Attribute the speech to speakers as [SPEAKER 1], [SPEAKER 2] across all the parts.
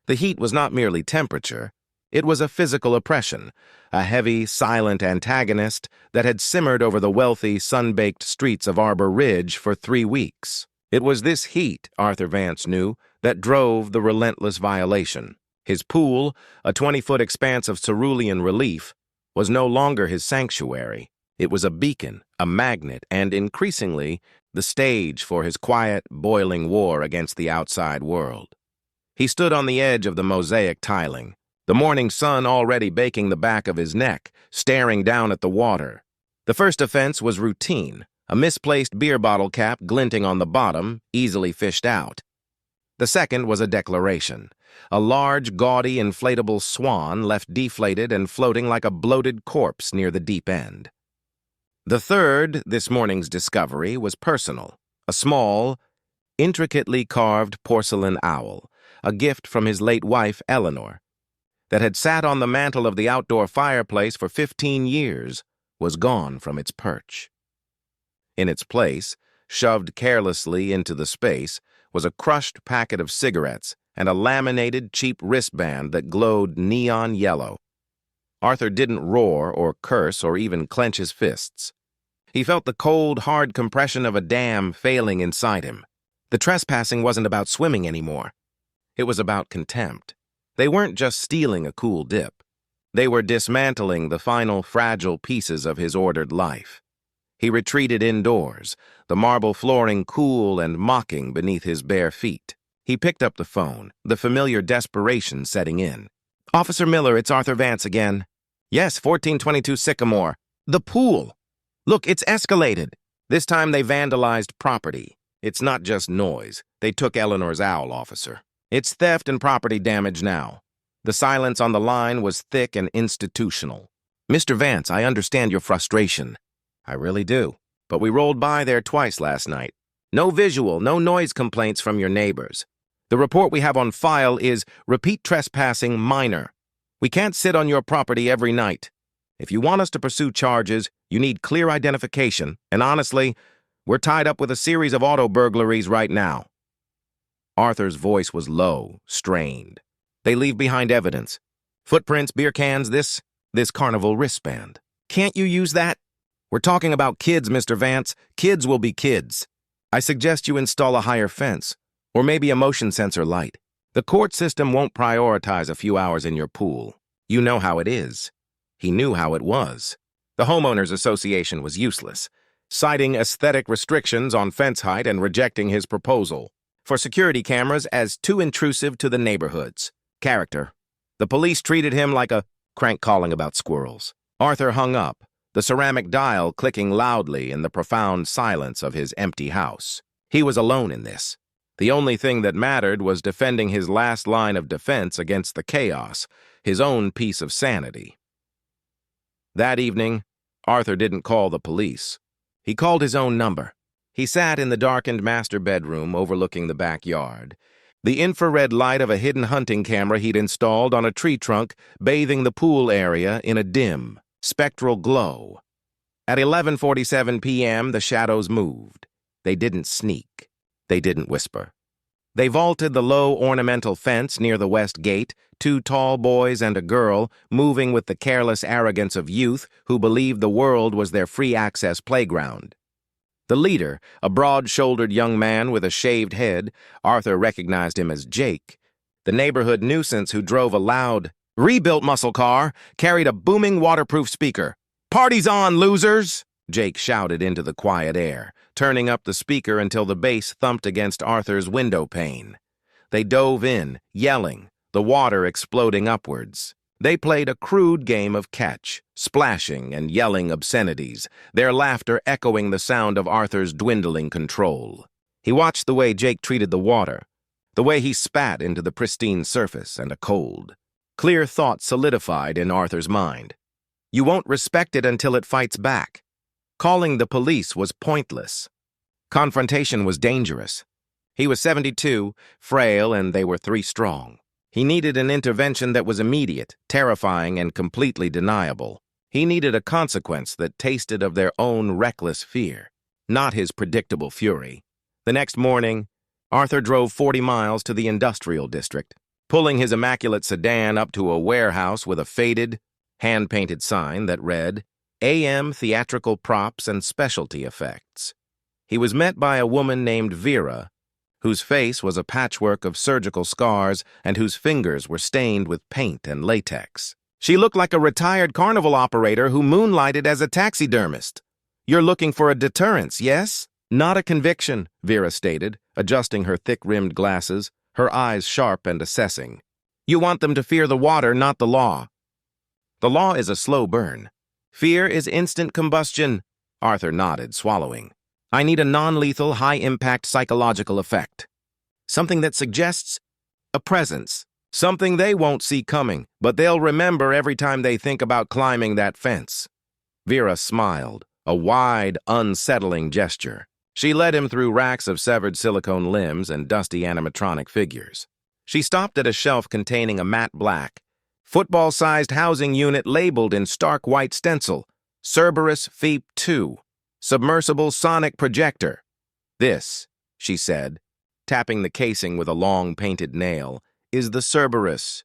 [SPEAKER 1] The heat was not merely temperature. It was a physical oppression, a heavy, silent antagonist that had simmered over the wealthy, sun-baked streets of Arbor Ridge for 3 weeks. It was this heat, Arthur Vance knew, that drove the relentless violation. His pool, a 20-foot expanse of cerulean relief, was no longer his sanctuary. It was a beacon, a magnet, and increasingly the stage for his quiet, boiling war against the outside world. He stood on the edge of the mosaic tiling, the morning sun already baking the back of his neck, staring down at the water. The first offense was routine, a misplaced beer bottle cap glinting on the bottom, easily fished out. The second was a declaration, a large, gaudy, inflatable swan left deflated and floating like a bloated corpse near the deep end. The third, this morning's discovery, was personal, a small, intricately carved porcelain owl, a gift from his late wife, Eleanor, that had sat on the mantel of the outdoor fireplace for 15 years, was gone from its perch. In its place, shoved carelessly into the space, was a crushed packet of cigarettes and a laminated, cheap wristband that glowed neon yellow. Arthur didn't roar or curse or even clench his fists. He felt the cold, hard compression of a dam failing inside him. The trespassing wasn't about swimming anymore. It was about contempt. They weren't just stealing a cool dip. They were dismantling the final fragile pieces of his ordered life. He retreated indoors, the marble flooring cool and mocking beneath his bare feet. He picked up the phone, the familiar desperation setting in. "Officer Miller, it's Arthur Vance again." "Yes, 1422 Sycamore. The pool. Look, it's escalated. This time they vandalized property. It's not just noise. They took Eleanor's owl, officer. It's theft and property damage now." The silence on the line was thick and institutional. "Mr. Vance, I understand your frustration." "I really do. But we rolled by there twice last night. No visual, no noise complaints from your neighbors. The report we have on file is repeat trespassing minor. We can't sit on your property every night. If you want us to pursue charges, you need clear identification, and honestly, we're tied up with a series of auto burglaries right now." Arthur's voice was low, strained. "They leave behind evidence. Footprints, beer cans, this carnival wristband. Can't you use that? We're talking about kids, Mr. Vance. Kids will be kids. I suggest you install a higher fence, or maybe a motion sensor light. The court system won't prioritize a few hours in your pool. You know how it is." He knew how it was. The Homeowners Association was useless, citing aesthetic restrictions on fence height and rejecting his proposal for security cameras as too intrusive to the neighborhoods. Character. The police treated him like a crank calling about squirrels. Arthur hung up, the ceramic dial clicking loudly in the profound silence of his empty house. He was alone in this. The only thing that mattered was defending his last line of defense against the chaos, his own piece of sanity. That evening, Arthur didn't call the police. He called his own number. He sat in the darkened master bedroom overlooking the backyard, the infrared light of a hidden hunting camera he'd installed on a tree trunk bathing the pool area in a dim, spectral glow. At 11:47 p.m., the shadows moved. They didn't sneak. They didn't whisper. They vaulted the low ornamental fence near the west gate, 2 tall boys and a girl, moving with the careless arrogance of youth who believed the world was their free-access playground. The leader, a broad-shouldered young man with a shaved head, Arthur recognized him as Jake, the neighborhood nuisance who drove a loud, rebuilt muscle car, carried a booming waterproof speaker. "Party's on, losers!" Jake shouted into the quiet air, turning up the speaker until the bass thumped against Arthur's window pane. They dove in, yelling, the water exploding upwards. They played a crude game of catch, splashing and yelling obscenities, their laughter echoing the sound of Arthur's dwindling control. He watched the way Jake treated the water, the way he spat into the pristine surface and a cold, clear thought solidified in Arthur's mind. You won't respect it until it fights back. Calling the police was pointless. Confrontation was dangerous. He was 72, frail, and they were 3 strong. He needed an intervention that was immediate, terrifying, and completely deniable. He needed a consequence that tasted of their own reckless fear, not his predictable fury. The next morning, Arthur drove 40 miles to the industrial district. pulling his immaculate sedan up to a warehouse with a faded, hand-painted sign that read, AM Theatrical Props and Specialty Effects. He was met by a woman named Vera, whose face was a patchwork of surgical scars and whose fingers were stained with paint and latex. She looked like a retired carnival operator who moonlighted as a taxidermist. "You're looking for a deterrence, yes?" "Not a conviction," Vera stated, adjusting her thick-rimmed glasses, her eyes sharp and assessing. "You want them to fear the water, not the law." "The law is a slow burn. Fear is instant combustion," Arthur nodded, swallowing. "I need a non-lethal, high-impact psychological effect. Something that suggests a presence. Something they won't see coming, but they'll remember every time they think about climbing that fence." Vera smiled, a wide, unsettling gesture. She led him through racks of severed silicone limbs and dusty animatronic figures. She stopped at a shelf containing a matte black, football-sized housing unit labeled in stark white stencil, Cerberus Feep 2, submersible sonic projector. "This," she said, tapping the casing with a long painted nail, "is the Cerberus.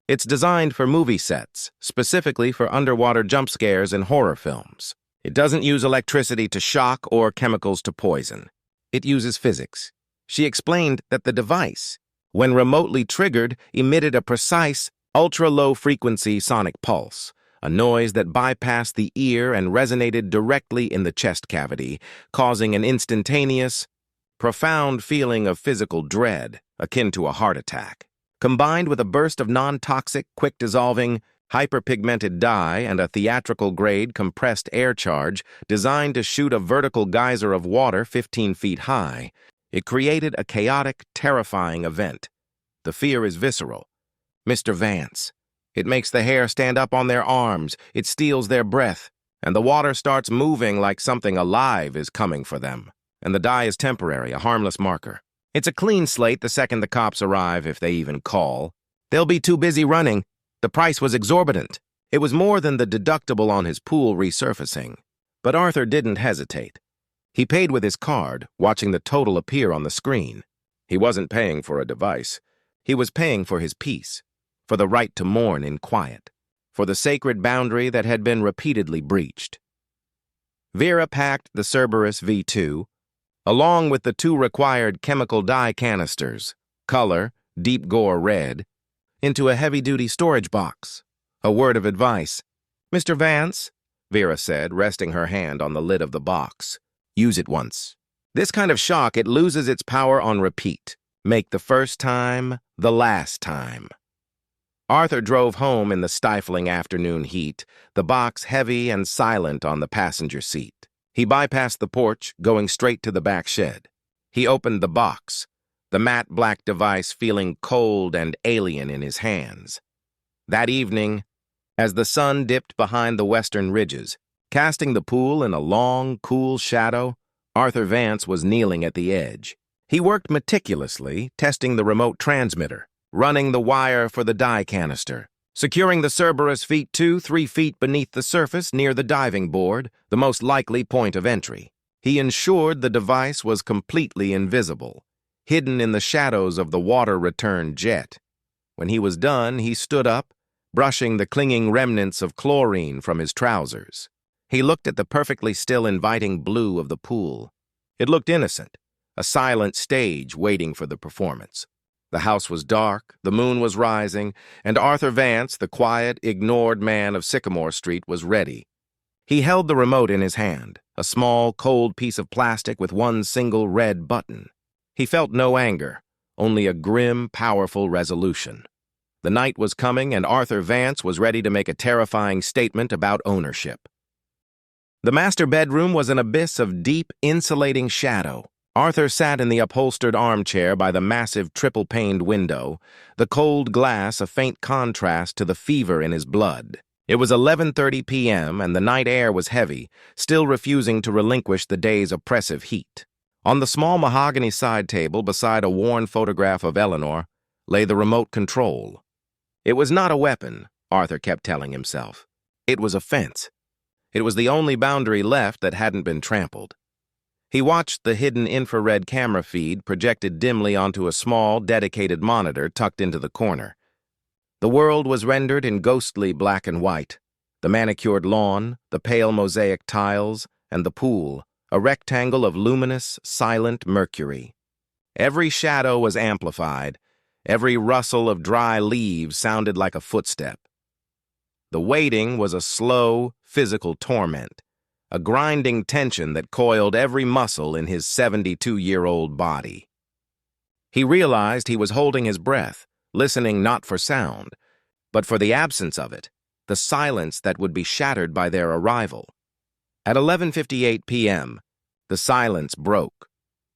[SPEAKER 1] It's designed for movie sets, specifically for underwater jump scares in horror films. It doesn't use electricity to shock or chemicals to poison. It uses physics." She explained that the device, when remotely triggered, emitted a precise, ultra-low-frequency sonic pulse, a noise that bypassed the ear and resonated directly in the chest cavity, causing an instantaneous, profound feeling of physical dread, akin to a heart attack. Combined with a burst of non-toxic, quick-dissolving, hyperpigmented dye and a theatrical-grade compressed air charge designed to shoot a vertical geyser of water 15 feet high, it created a chaotic, terrifying event. The fear is visceral. Mr. Vance. It makes the hair stand up on their arms, it steals their breath, and the water starts moving like something alive is coming for them. And the dye is temporary, a harmless marker. It's a clean slate the second the cops arrive, if they even call. They'll be too busy running. The price was exorbitant. It was more than the deductible on his pool resurfacing. But Arthur didn't hesitate. He paid with his card, watching the total appear on the screen. He wasn't paying for a device. He was paying for his peace, for the right to mourn in quiet, for the sacred boundary that had been repeatedly breached. Vera packed the Cerberus V2, along with the 2 required chemical dye canisters, color, deep gore red, into a heavy-duty storage box. A word of advice. "Mr. Vance," Vera said, resting her hand on the lid of the box. "Use it once. This kind of shock, it loses its power on repeat. Make the first time the last time." Arthur drove home in the stifling afternoon heat, the box heavy and silent on the passenger seat. He bypassed the porch, going straight to the back shed. He opened the box, the matte black device feeling cold and alien in his hands. That evening, as the sun dipped behind the western ridges, casting the pool in a long, cool shadow, Arthur Vance was kneeling at the edge. He worked meticulously, testing the remote transmitter, running the wire for the dye canister, securing the Cerberus Feet 2 3 feet beneath the surface near the diving board, the most likely point of entry. He ensured the device was completely invisible, hidden in the shadows of the water-return jet. When he was done, he stood up, brushing the clinging remnants of chlorine from his trousers. He looked at the perfectly still, inviting blue of the pool. It looked innocent, a silent stage waiting for the performance. The house was dark, the moon was rising, and Arthur Vance, the quiet, ignored man of Sycamore Street, was ready. He held the remote in his hand, a small, cold piece of plastic with one single red button. He felt no anger, only a grim, powerful resolution. The night was coming, and Arthur Vance was ready to make a terrifying statement about ownership. The master bedroom was an abyss of deep, insulating shadow. Arthur sat in the upholstered armchair by the massive triple-paned window, the cold glass a faint contrast to the fever in his blood. It was 11:30 p.m., and the night air was heavy, still refusing to relinquish the day's oppressive heat. On the small mahogany side table beside a worn photograph of Eleanor lay the remote control. It was not a weapon, Arthur kept telling himself. It was a fence. It was the only boundary left that hadn't been trampled. He watched the hidden infrared camera feed projected dimly onto a small, dedicated monitor tucked into the corner. The world was rendered in ghostly black and white. The manicured lawn, the pale mosaic tiles, and the pool, a rectangle of luminous, silent mercury. Every shadow was amplified. Every rustle of dry leaves sounded like a footstep. The waiting was a slow, physical torment, a grinding tension that coiled every muscle in his 72-year-old body. He realized he was holding his breath, listening not for sound, but for the absence of it, the silence that would be shattered by their arrival. At 11:58 p.m., the silence broke,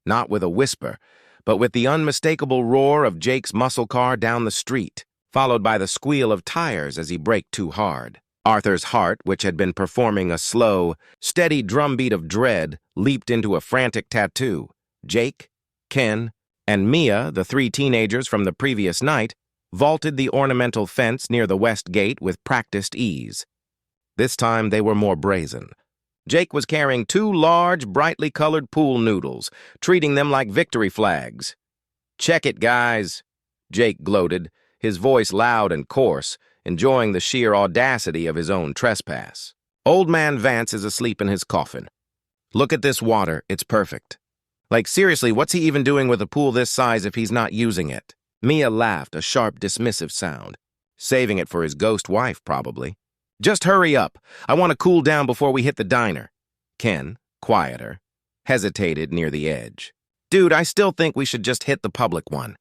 [SPEAKER 1] not with a whisper, but with the unmistakable roar of Jake's muscle car down the street, followed by the squeal of tires as he braked too hard. Arthur's heart, which had been performing a slow, steady drumbeat of dread, leaped into a frantic tattoo. Jake, Ken, and Mia, the three teenagers from the previous night, vaulted the ornamental fence near the west gate with practiced ease. This time they were more brazen. Jake was carrying two large, brightly colored pool noodles, treating them like victory flags. "Check it, guys," Jake gloated, his voice loud and coarse, enjoying the sheer audacity of his own trespass. "Old man Vance is asleep in his coffin. Look at this water, it's perfect. Like, seriously, what's he even doing with a pool this size if he's not using it?" Mia laughed, a sharp, dismissive sound. "Saving it for his ghost wife, probably." "Just hurry up. I want to cool down before we hit the diner." Ken, quieter, hesitated near the edge. "Dude, I still think we should just hit the public one."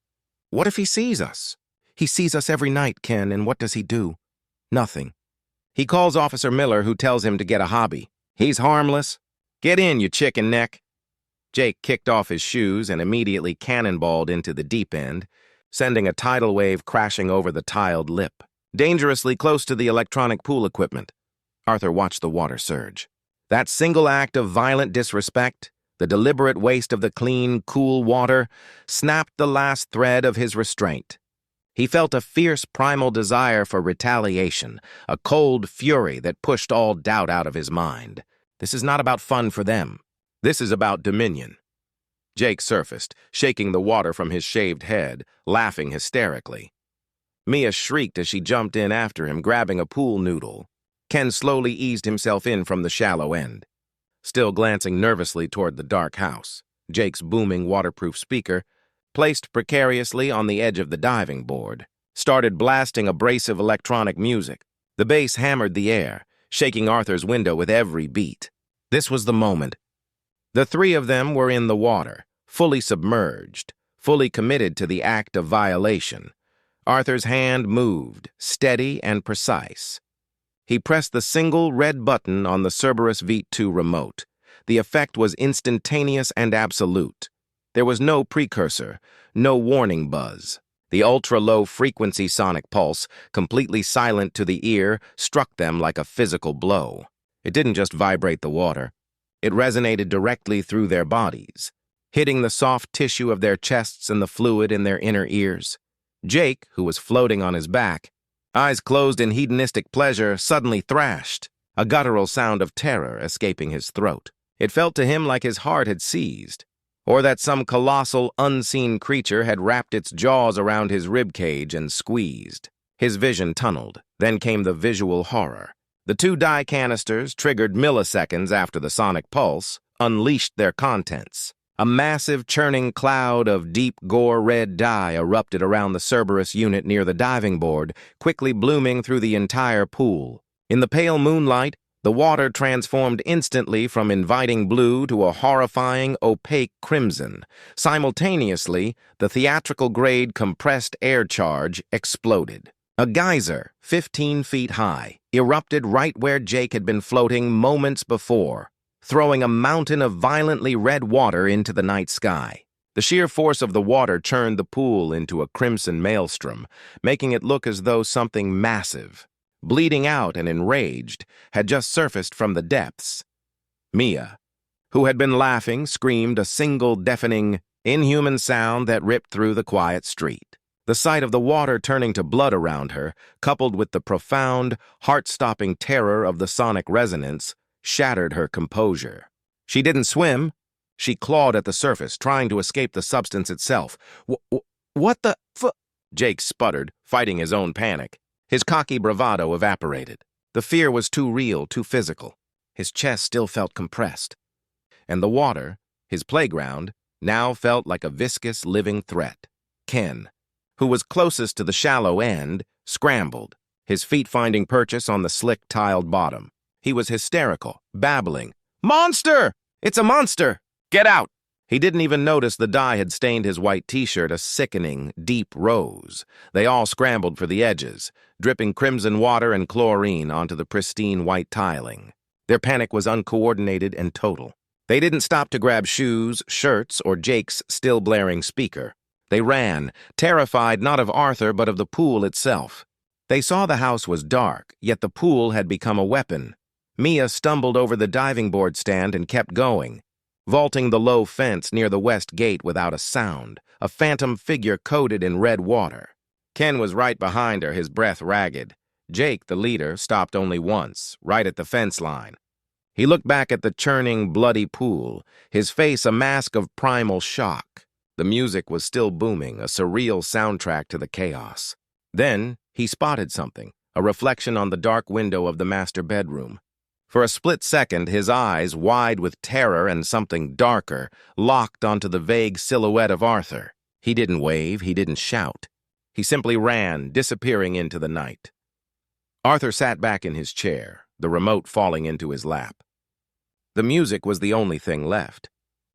[SPEAKER 1] "What if he sees us?" "He sees us every night, Ken, and what does he do?" "Nothing. He calls Officer Miller, who tells him to get a hobby. He's harmless. Get in, you chicken neck." Jake kicked off his shoes and immediately cannonballed into the deep end, sending a tidal wave crashing over the tiled lip, dangerously close to the electronic pool equipment. Arthur watched the water surge. That single act of violent disrespect, the deliberate waste of the clean, cool water, snapped the last thread of his restraint. He felt a fierce primal desire for retaliation, a cold fury that pushed all doubt out of his mind. This is not about fun for them. This is about dominion. Jake surfaced, shaking the water from his shaved head, laughing hysterically. Mia shrieked as she jumped in after him, grabbing a pool noodle. Ken slowly eased himself in from the shallow end, still glancing nervously toward the dark house. Jake's booming waterproof speaker, placed precariously on the edge of the diving board, started blasting abrasive electronic music. The bass hammered the air, shaking Arthur's window with every beat. This was the moment. The three of them were in the water, fully submerged, fully committed to the act of violation. Arthur's hand moved, steady and precise. He pressed the single red button on the Cerberus V2 remote. The effect was instantaneous and absolute. There was no precursor, no warning buzz. The ultra-low frequency sonic pulse, completely silent to the ear, struck them like a physical blow. It didn't just vibrate the water. It resonated directly through their bodies, hitting the soft tissue of their chests and the fluid in their inner ears. Jake, who was floating on his back, eyes closed in hedonistic pleasure, suddenly thrashed, a guttural sound of terror escaping his throat. It felt to him like his heart had seized, or that some colossal, unseen creature had wrapped its jaws around his ribcage and squeezed. His vision tunneled. Then came the visual horror. The two dye canisters, triggered milliseconds after the sonic pulse, unleashed their contents. A massive churning cloud of deep gore red dye erupted around the Cerberus unit near the diving board, quickly blooming through the entire pool. In the pale moonlight, the water transformed instantly from inviting blue to a horrifying, opaque crimson. Simultaneously, the theatrical-grade compressed air charge exploded. A geyser, 15 feet high, erupted right where Jake had been floating moments before, throwing a mountain of violently red water into the night sky. The sheer force of the water churned the pool into a crimson maelstrom, making it look as though something massive, bleeding out and enraged, had just surfaced from the depths. Mia, who had been laughing, screamed a single deafening, inhuman sound that ripped through the quiet street. The sight of the water turning to blood around her, coupled with the profound, heart-stopping terror of the sonic resonance, shattered her composure. She didn't swim. She clawed at the surface, trying to escape the substance itself. What the f-? Jake sputtered, fighting his own panic. His cocky bravado evaporated. The fear was too real, too physical. His chest still felt compressed. And the water, his playground, now felt like a viscous, living threat. Ken, who was closest to the shallow end, scrambled, his feet finding purchase on the slick, tiled bottom. He was hysterical, babbling, "Monster! It's a monster! Get out!" He didn't even notice the dye had stained his white t-shirt a sickening, deep rose. They all scrambled for the edges, dripping crimson water and chlorine onto the pristine white tiling. Their panic was uncoordinated and total. They didn't stop to grab shoes, shirts, or Jake's still blaring speaker. They ran, terrified not of Arthur but of the pool itself. They saw the house was dark, yet the pool had become a weapon. Mia stumbled over the diving board stand and kept going, vaulting the low fence near the west gate without a sound, a phantom figure coated in red water. Ken was right behind her, his breath ragged. Jake, the leader, stopped only once, right at the fence line. He looked back at the churning, bloody pool, his face a mask of primal shock. The music was still booming, a surreal soundtrack to the chaos. Then he spotted something, a reflection on the dark window of the master bedroom. For a split second, his eyes, wide with terror and something darker, locked onto the vague silhouette of Arthur. He didn't wave, he didn't shout. He simply ran, disappearing into the night. Arthur sat back in his chair, the remote falling into his lap. The music was the only thing left.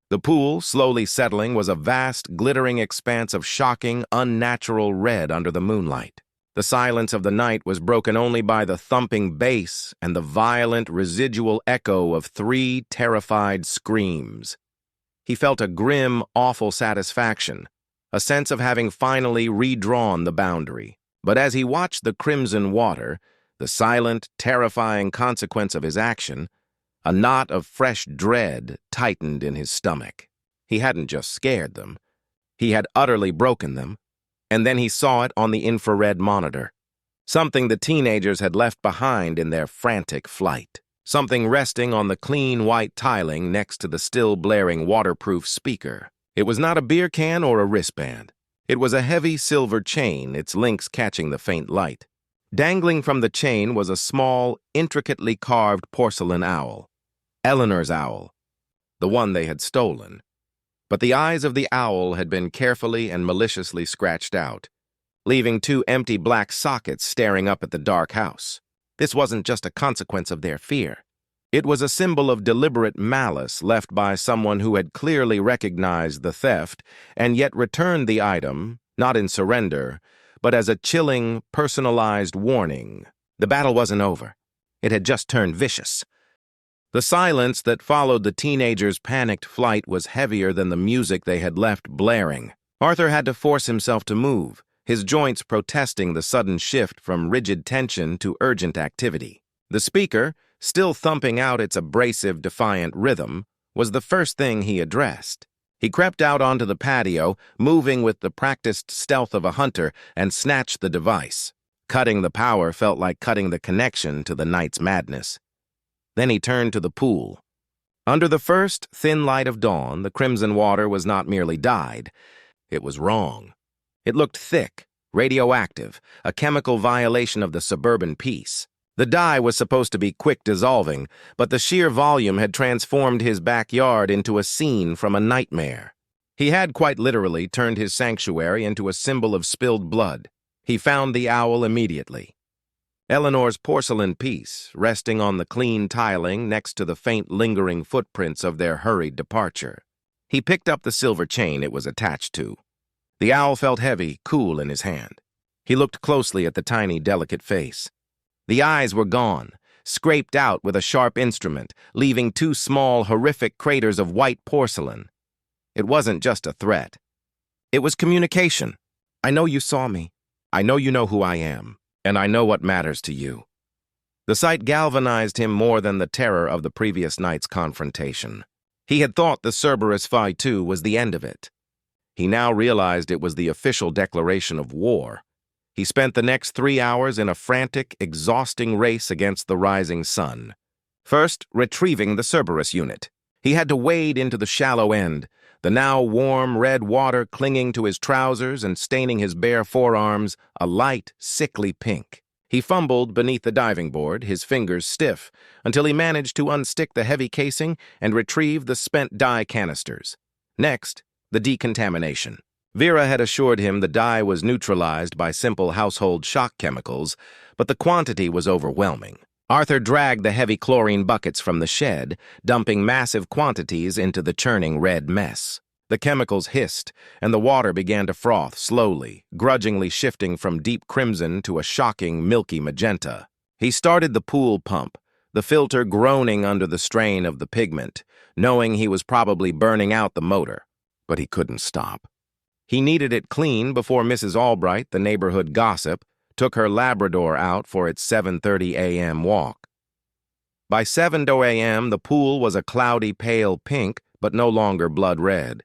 [SPEAKER 1] The pool, slowly settling, was a vast, glittering expanse of shocking, unnatural red under the moonlight. The silence of the night was broken only by the thumping bass and the violent, residual echo of 3 terrified screams. He felt a grim, awful satisfaction, a sense of having finally redrawn the boundary. But as he watched the crimson water, the silent, terrifying consequence of his action, a knot of fresh dread tightened in his stomach. He hadn't just scared them. He had utterly broken them. And then he saw it on the infrared monitor. Something the teenagers had left behind in their frantic flight. Something resting on the clean white tiling next to the still blaring waterproof speaker. It was not a beer can or a wristband. It was a heavy silver chain, its links catching the faint light. Dangling from the chain was a small, intricately carved porcelain owl. Eleanor's owl, the one they had stolen. But the eyes of the owl had been carefully and maliciously scratched out, leaving 2 empty black sockets staring up at the dark house. This wasn't just a consequence of their fear. It was a symbol of deliberate malice left by someone who had clearly recognized the theft and yet returned the item, not in surrender, but as a chilling, personalized warning. The battle wasn't over. It had just turned vicious. The silence that followed the teenagers' panicked flight was heavier than the music they had left blaring. Arthur had to force himself to move, his joints protesting the sudden shift from rigid tension to urgent activity. The speaker, still thumping out its abrasive, defiant rhythm, was the first thing he addressed. He crept out onto the patio, moving with the practiced stealth of a hunter, and snatched the device. Cutting the power felt like cutting the connection to the night's madness. Then he turned to the pool. Under the first thin light of dawn, the crimson water was not merely dyed. It was wrong. It looked thick, radioactive, a chemical violation of the suburban peace. The dye was supposed to be quick dissolving, but the sheer volume had transformed his backyard into a scene from a nightmare. He had quite literally turned his sanctuary into a symbol of spilled blood. He found the owl immediately. Eleanor's porcelain piece, resting on the clean tiling next to the faint lingering footprints of their hurried departure. He picked up the silver chain it was attached to. The owl felt heavy, cool in his hand. He looked closely at the tiny, delicate face. The eyes were gone, scraped out with a sharp instrument, leaving 2 small, horrific craters of white porcelain. It wasn't just a threat. It was communication. I know you saw me. I know you know who I am. And I know what matters to you. The sight galvanized him more than the terror of the previous night's confrontation. He had thought the Cerberus Phi 2 was the end of it. He now realized it was the official declaration of war. He spent the next 3 hours in a frantic, exhausting race against the rising sun. First, retrieving the Cerberus unit. He had to wade into the shallow end, the now warm red water clinging to his trousers and staining his bare forearms a light, sickly pink. He fumbled beneath the diving board, his fingers stiff, until he managed to unstick the heavy casing and retrieve the spent dye canisters. Next, the decontamination. Vera had assured him the dye was neutralized by simple household shock chemicals, but the quantity was overwhelming. Arthur dragged the heavy chlorine buckets from the shed, dumping massive quantities into the churning red mess. The chemicals hissed, and the water began to froth slowly, grudgingly shifting from deep crimson to a shocking milky magenta. He started the pool pump, the filter groaning under the strain of the pigment, knowing he was probably burning out the motor. But he couldn't stop. He needed it clean before Mrs. Albright, the neighborhood gossip, took her Labrador out for its 7:30 a.m. walk. By 7 a.m., the pool was a cloudy pale pink, but no longer blood red.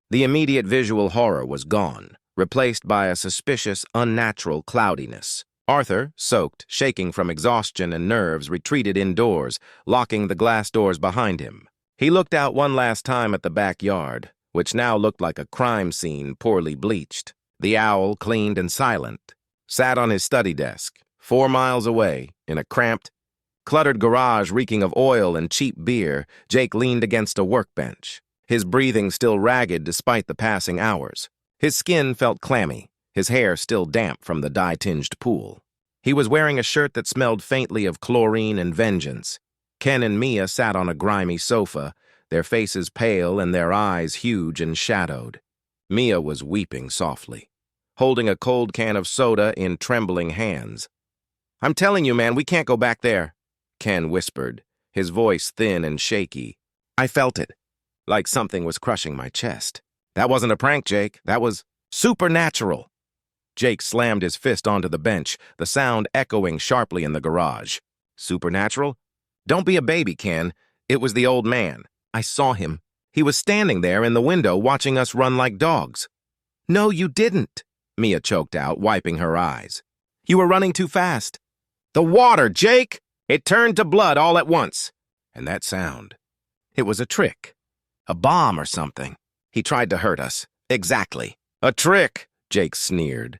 [SPEAKER 1] The immediate visual horror was gone, replaced by a suspicious, unnatural cloudiness. Arthur, soaked, shaking from exhaustion and nerves, retreated indoors, locking the glass doors behind him. He looked out one last time at the backyard, which now looked like a crime scene poorly bleached. The owl, cleaned and silent, sat on his study desk, 4 miles away, in a cramped, cluttered garage reeking of oil and cheap beer. Jake leaned against a workbench, his breathing still ragged despite the passing hours. His skin felt clammy, his hair still damp from the dye-tinged pool. He was wearing a shirt that smelled faintly of chlorine and vengeance. Ken and Mia sat on a grimy sofa, their faces pale and their eyes huge and shadowed. Mia was weeping softly, holding a cold can of soda in trembling hands. "I'm telling you, man, we can't go back there," Ken whispered, his voice thin and shaky. I felt it, like something was crushing my chest. "That wasn't a prank, Jake. That was supernatural." Jake slammed his fist onto the bench, the sound echoing sharply in the garage. "Supernatural? Don't be a baby, Ken. It was the old man. I saw him. He was standing there in the window watching us run like dogs." "No, you didn't," Mia choked out, wiping her eyes. "You were running too fast." "The water, Jake! It turned to blood all at once." And that sound. It was a trick. A bomb or something. He tried to hurt us. Exactly. "A trick," Jake sneered.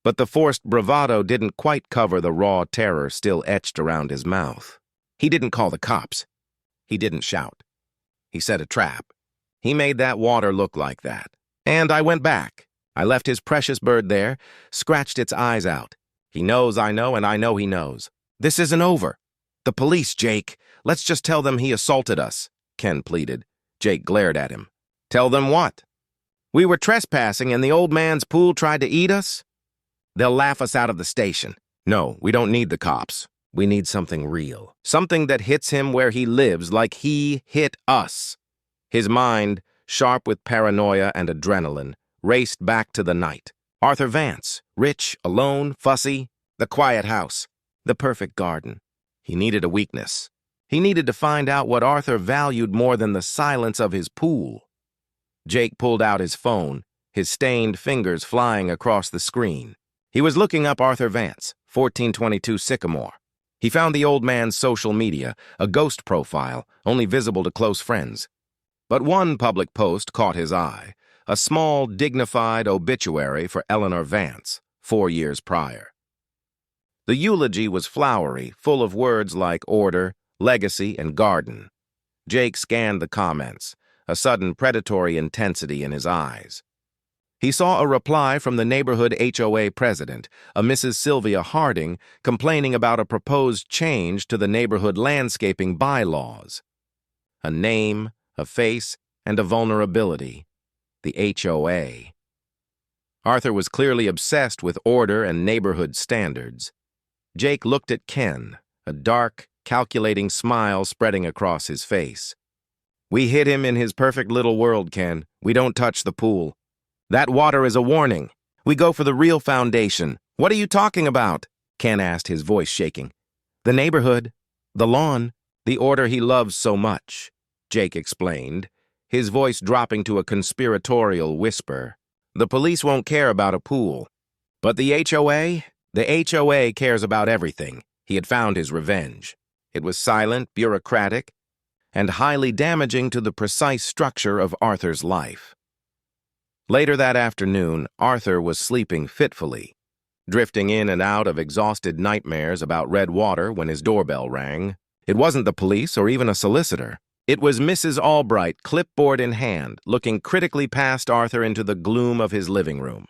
[SPEAKER 1] But the forced bravado didn't quite cover the raw terror still etched around his mouth. He didn't call the cops. He didn't shout. He set a trap. He made that water look like that. And I went back. I left his precious bird there, scratched its eyes out. He knows I know, and I know he knows. This isn't over. "The police, Jake. Let's just tell them he assaulted us," Ken pleaded. Jake glared at him. "Tell them what? We were trespassing and the old man's pool tried to eat us? They'll laugh us out of the station." "No, we don't need the cops. We need something real. Something that hits him where he lives like he hit us." His mind, sharp with paranoia and adrenaline, raced back to the night. Arthur Vance, rich, alone, fussy, the quiet house, the perfect garden. He needed a weakness. He needed to find out what Arthur valued more than the silence of his pool. Jake pulled out his phone, his stained fingers flying across the screen. He was looking up Arthur Vance, 1422 Sycamore. He found the old man's social media, a ghost profile, only visible to close friends. But one public post caught his eye, a small, dignified obituary for Eleanor Vance, 4 years prior. The eulogy was flowery, full of words like order, legacy, and garden. Jake scanned the comments, a sudden predatory intensity in his eyes. He saw a reply from the neighborhood HOA president, a Mrs. Sylvia Harding, complaining about a proposed change to the neighborhood landscaping bylaws. A name, a face, and a vulnerability. The HOA. Arthur was clearly obsessed with order and neighborhood standards. Jake looked at Ken, a dark, calculating smile spreading across his face. "We hit him in his perfect little world, Ken. We don't touch the pool. That water is a warning. We go for the real foundation." "What are you talking about?" Ken asked, his voice shaking. "The neighborhood, the lawn, the order he loves so much," Jake explained, his voice dropping to a conspiratorial whisper. "The police won't care about a pool. But the HOA? The HOA cares about everything." He had found his revenge. It was silent, bureaucratic, and highly damaging to the precise structure of Arthur's life. Later that afternoon, Arthur was sleeping fitfully, drifting in and out of exhausted nightmares about red water when his doorbell rang. It wasn't the police or even a solicitor. It was Mrs. Albright, clipboard in hand, looking critically past Arthur into the gloom of his living room.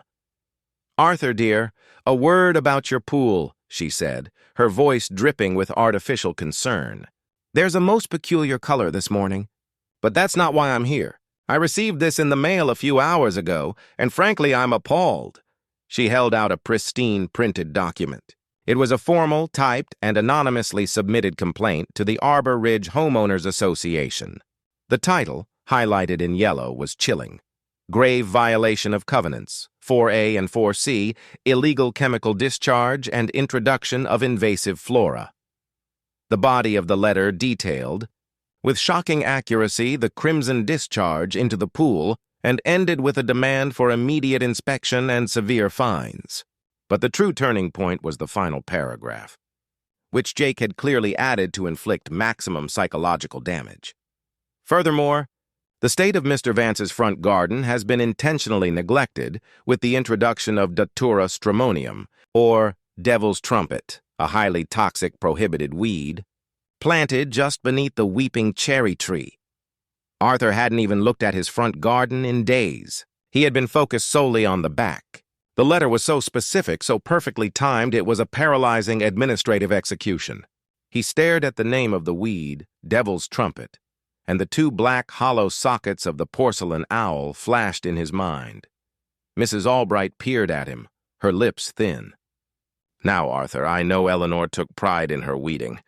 [SPEAKER 1] "Arthur, dear, a word about your pool," she said, her voice dripping with artificial concern. "There's a most peculiar color this morning. But that's not why I'm here. I received this in the mail a few hours ago, and frankly, I'm appalled." She held out a pristine printed document. It was a formal, typed, and anonymously submitted complaint to the Arbor Ridge Homeowners Association. The title, highlighted in yellow, was chilling. Grave violation of covenants, 4A and 4C, illegal chemical discharge and introduction of invasive flora. The body of the letter detailed, with shocking accuracy, the crimson discharge into the pool and ended with a demand for immediate inspection and severe fines. But the true turning point was the final paragraph, which Jake had clearly added to inflict maximum psychological damage. Furthermore, the state of Mr. Vance's front garden has been intentionally neglected with the introduction of Datura stramonium, or devil's trumpet, a highly toxic prohibited weed, planted just beneath the weeping cherry tree. Arthur hadn't even looked at his front garden in days. He had been focused solely on the back. The letter was so specific, so perfectly timed, it was a paralyzing administrative execution. He stared at the name of the weed, devil's trumpet, and the two black hollow sockets of the porcelain owl flashed in his mind. Mrs. Albright peered at him, her lips thin. "Now, Arthur, I know Eleanor took pride in her weeding.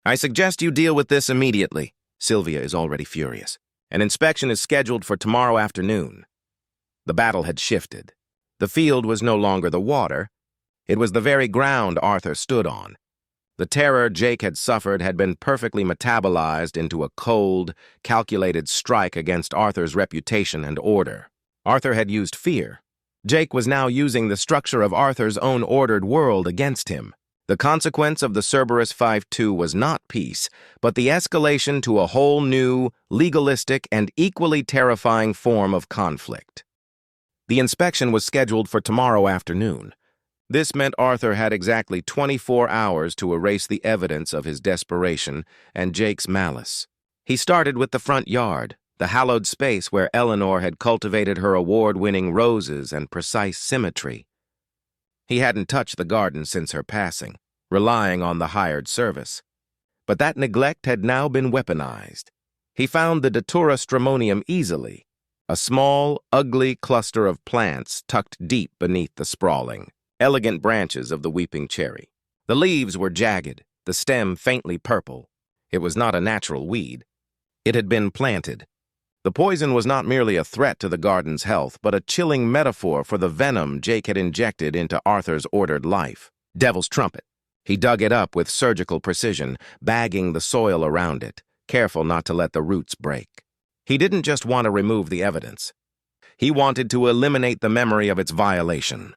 [SPEAKER 1] I suggest you deal with this immediately. Sylvia is already furious. An inspection is scheduled for tomorrow afternoon." The battle had shifted. The field was no longer the water. It was the very ground Arthur stood on. The terror Jake had suffered had been perfectly metabolized into a cold, calculated strike against Arthur's reputation and order. Arthur had used fear. Jake was now using the structure of Arthur's own ordered world against him. The consequence of the Cerberus 5-2 was not peace, but the escalation to a whole new, legalistic, and equally terrifying form of conflict. The inspection was scheduled for tomorrow afternoon. This meant Arthur had exactly 24 hours to erase the evidence of his desperation and Jake's malice. He started with the front yard, the hallowed space where Eleanor had cultivated her award-winning roses and precise symmetry. He hadn't touched the garden since her passing, relying on the hired service. But that neglect had now been weaponized. He found the Datura stramonium easily, a small, ugly cluster of plants tucked deep beneath the sprawling, elegant branches of the weeping cherry. The leaves were jagged, the stem faintly purple. It was not a natural weed. It had been planted. The poison was not merely a threat to the garden's health, but a chilling metaphor for the venom Jake had injected into Arthur's ordered life. Devil's trumpet. He dug it up with surgical precision, bagging the soil around it, careful not to let the roots break. He didn't just want to remove the evidence. He wanted to eliminate the memory of its violation.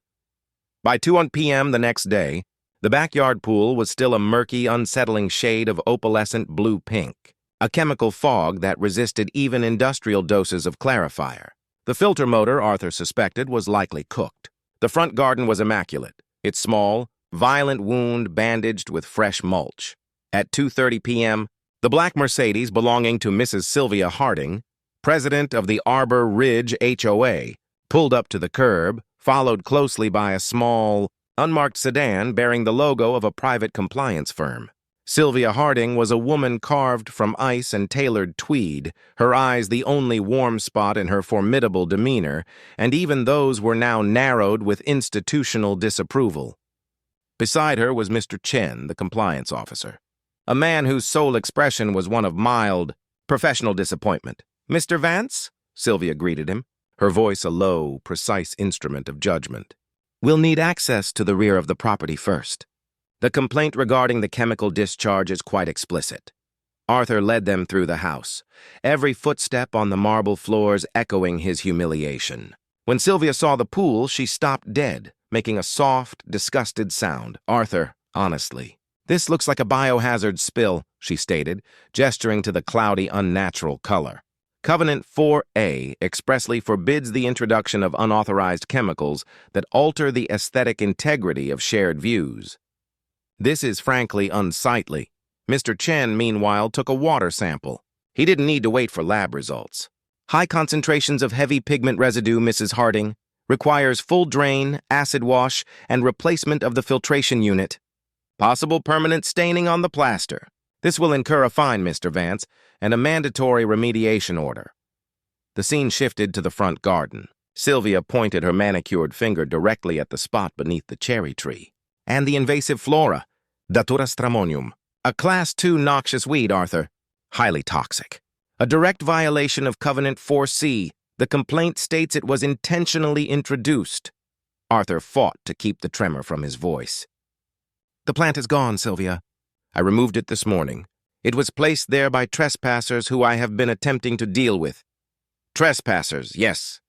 [SPEAKER 1] By 2 p.m. the next day, the backyard pool was still a murky, unsettling shade of opalescent blue-pink, a chemical fog that resisted even industrial doses of clarifier. The filter motor, Arthur suspected, was likely cooked. The front garden was immaculate, its small, violent wound bandaged with fresh mulch. At 2:30 p.m., the black Mercedes belonging to Mrs. Sylvia Harding, president of the Arbor Ridge HOA, pulled up to the curb, followed closely by a small, unmarked sedan bearing the logo of a private compliance firm. Sylvia Harding was a woman carved from ice and tailored tweed, her eyes the only warm spot in her formidable demeanor, and even those were now narrowed with institutional disapproval. Beside her was Mr. Chen, the compliance officer, a man whose sole expression was one of mild, professional disappointment. "Mr. Vance?" Sylvia greeted him, her voice a low, precise instrument of judgment. "We'll need access to the rear of the property first. The complaint regarding the chemical discharge is quite explicit." Arthur led them through the house, every footstep on the marble floors echoing his humiliation. When Sylvia saw the pool, she stopped dead, making a soft, disgusted sound. "Arthur, honestly, "This looks like a biohazard spill," she stated, gesturing to the cloudy, unnatural color. Covenant 4A expressly forbids the introduction of unauthorized chemicals that alter the aesthetic integrity of shared views. This is frankly unsightly. Mr. Chen, meanwhile, took a water sample. He didn't need to wait for lab results. "High concentrations of heavy pigment residue, Mrs. Harding. Requires full drain, acid wash, and replacement of the filtration unit. Possible permanent staining on the plaster. This will incur a fine, Mr. Vance, and a mandatory remediation order." The scene shifted to the front garden. Sylvia pointed her manicured finger directly at the spot beneath the cherry tree. "And the invasive flora, Datura stramonium. A Class 2 noxious weed, Arthur. Highly toxic. A direct violation of Covenant 4C. The complaint states it was intentionally introduced." Arthur fought to keep the tremor from his voice. "The plant is gone, Sylvia. I removed it this morning. It was placed there by trespassers who I have been attempting to deal with." "Trespassers, yes.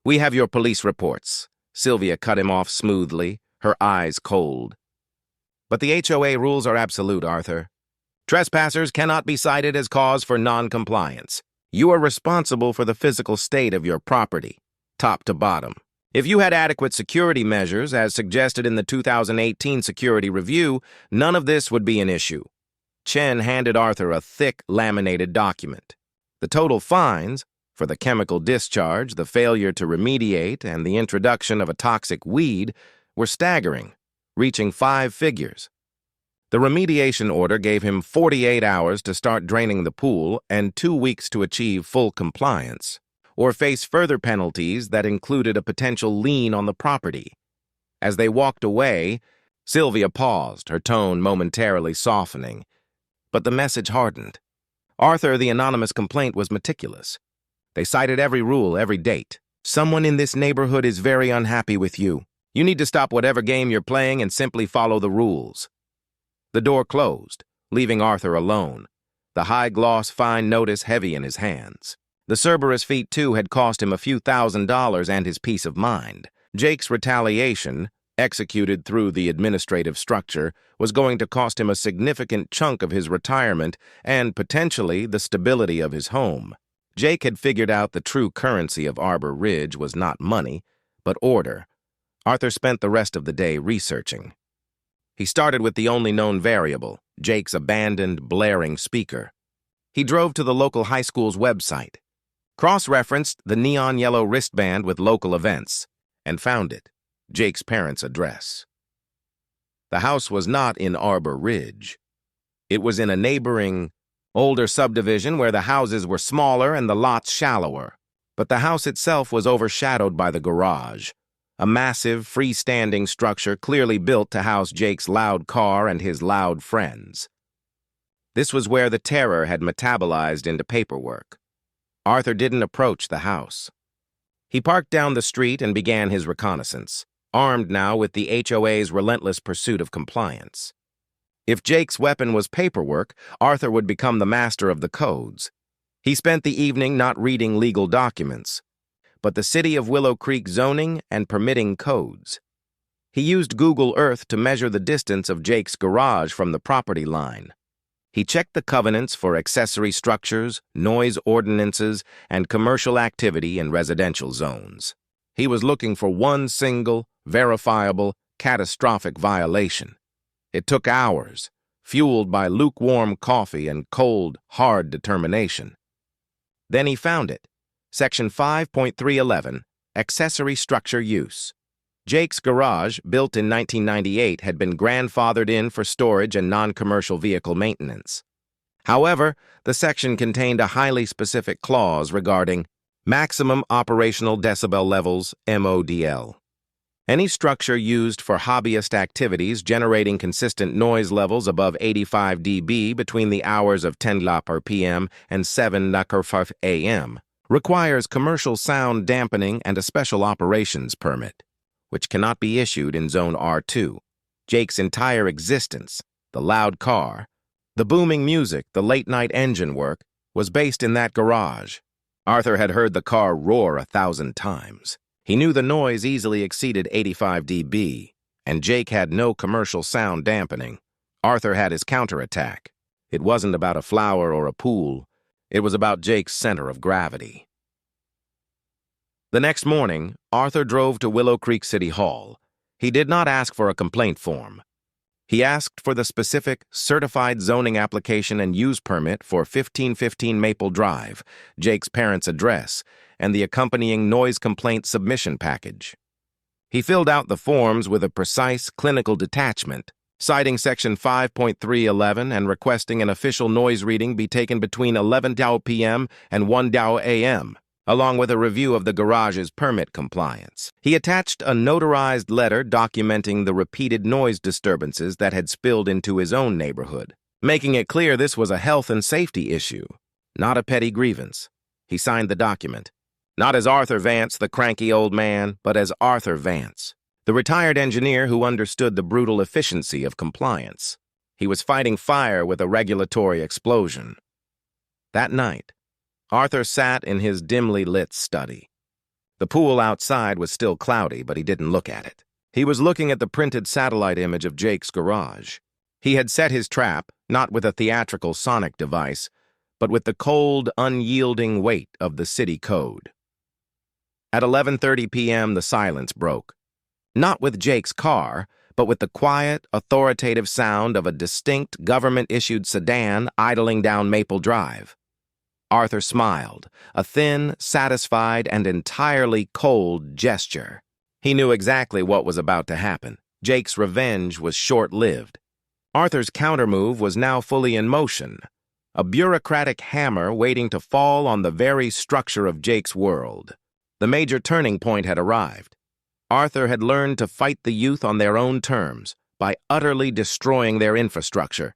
[SPEAKER 1] We have your police reports." Sylvia cut him off smoothly, her eyes cold. "But the HOA rules are absolute, Arthur. Trespassers cannot be cited as cause for non-compliance. You are responsible for the physical state of your property, top to bottom. If you had adequate security measures, as suggested in the 2018 Security Review, none of this would be an issue." Chen handed Arthur a thick, laminated document. The total fines, for the chemical discharge, the failure to remediate, and the introduction of a toxic weed, were staggering, reaching 5 figures. The remediation order gave him 48 hours to start draining the pool and 2 weeks to achieve full compliance, or face further penalties that included a potential lien on the property. As they walked away, Sylvia paused, her tone momentarily softening. But the message hardened. Arthur, the anonymous complaint, was meticulous. They cited every rule, every date. "Someone in this neighborhood is very unhappy with you. You need to stop whatever game you're playing and simply follow the rules." The door closed, leaving Arthur alone, the high-gloss fine notice heavy in his hands. The Cerberus feat, too, had cost him a few $1,000s and his peace of mind. Jake's retaliation, executed through the administrative structure, was going to cost him a significant chunk of his retirement and, potentially, the stability of his home. Jake had figured out the true currency of Arbor Ridge was not money, but order. Arthur spent the rest of the day researching. He started with the only known variable, Jake's abandoned, blaring speaker. He drove to the local high school's website, cross-referenced the neon yellow wristband with local events, and found it, Jake's parents' address. The house was not in Arbor Ridge. It was in a neighboring, older subdivision where the houses were smaller and the lots shallower. But the house itself was overshadowed by the garage, a massive, freestanding structure clearly built to house Jake's loud car and his loud friends. This was where the terror had metabolized into paperwork. Arthur didn't approach the house. He parked down the street and began his reconnaissance, armed now with the HOA's relentless pursuit of compliance. If Jake's weapon was paperwork, Arthur would become the master of the codes. He spent the evening not reading legal documents, but the City of Willow Creek zoning and permitting codes. He used Google Earth to measure the distance of Jake's garage from the property line. He checked the covenants for accessory structures, noise ordinances, and commercial activity in residential zones. He was looking for one single, verifiable, catastrophic violation. It took hours, fueled by lukewarm coffee and cold, hard determination. Then he found it. Section 5.311, Accessory Structure Use. Jake's garage, built in 1998, had been grandfathered in for storage and non-commercial vehicle maintenance. However, the section contained a highly specific clause regarding maximum operational decibel levels, MODL. Any structure used for hobbyist activities generating consistent noise levels above 85 dB between the hours of 10 per p.m. and 7 per a.m. requires commercial sound dampening and a special operations permit, which cannot be issued in Zone R2. Jake's entire existence, the loud car, the booming music, the late-night engine work, was based in that garage. Arthur had heard the car roar 1,000 times. He knew the noise easily exceeded 85 dB, and Jake had no commercial sound dampening, Arthur had his counterattack. It wasn't about a flower or a pool. It was about Jake's center of gravity. The next morning, Arthur drove to Willow Creek City Hall. He did not ask for a complaint form. He asked for the specific certified zoning application and use permit for 1515 Maple Drive, Jake's parents' address, and the accompanying noise complaint submission package. He filled out the forms with a precise clinical detachment, citing Section 5.311 and requesting an official noise reading be taken between 11 p.m. and 1 a.m., along with a review of the garage's permit compliance. He attached a notarized letter documenting the repeated noise disturbances that had spilled into his own neighborhood, making it clear this was a health and safety issue, not a petty grievance. He signed the document, not as Arthur Vance, the cranky old man, but as Arthur Vance, the retired engineer who understood the brutal efficiency of compliance. He was fighting fire with a regulatory explosion. That night, Arthur sat in his dimly lit study. The pool outside was still cloudy, but he didn't look at it. He was looking at the printed satellite image of Jake's garage. He had set his trap, not with a theatrical sonic device, but with the cold, unyielding weight of the city code. At 11:30 p.m., the silence broke. Not with Jake's car, but with the quiet, authoritative sound of a distinct government-issued sedan idling down Maple Drive. Arthur smiled, a thin, satisfied, and entirely cold gesture. He knew exactly what was about to happen. Jake's revenge was short-lived. Arthur's countermove was now fully in motion, a bureaucratic hammer waiting to fall on the very structure of Jake's world. The major turning point had arrived. Arthur had learned to fight the youth on their own terms, by utterly destroying their infrastructure.